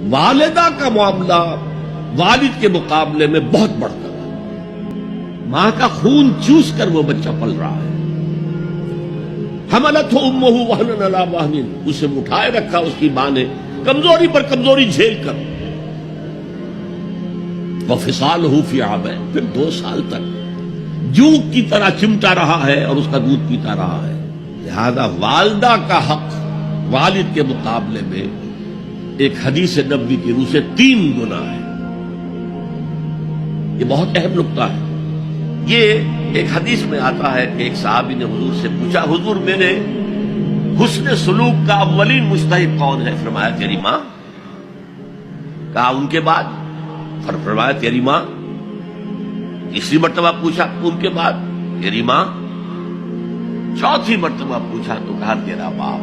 والدہ کا معاملہ والد کے مقابلے میں بہت بڑھ کر ہے۔ ماں کا خون چوس کر وہ بچہ پل رہا ہے۔ حملتہ امہ وہنا علی وہن، اسے اٹھائے رکھا اس کی ماں نے کمزوری پر کمزوری جھیل کر۔ وفصالہ فی عامین، پھر 2 سال تک جوک کی طرح چمٹا رہا ہے اور اس کا دودھ پیتا رہا ہے۔ لہذا والدہ کا حق والد کے مقابلے میں ایک حدیث نبوی کی روح سے 3 گنا ہے۔ یہ بہت اہم نقطہ ہے۔ یہ ایک حدیث میں آتا ہے کہ ایک صحابی نے حضور سے پوچھا، حضور میرے حسن سلوک کا اولین مستحق کون ہے؟ فرمایا تیری ماں۔ کہا ان کے بعد؟ فرمایا تیری ماں۔ تیسری مرتبہ پوچھا ان کے بعد؟ تیری ماں۔ چوتھی مرتبہ پوچھا تو کہا تیرا باپ۔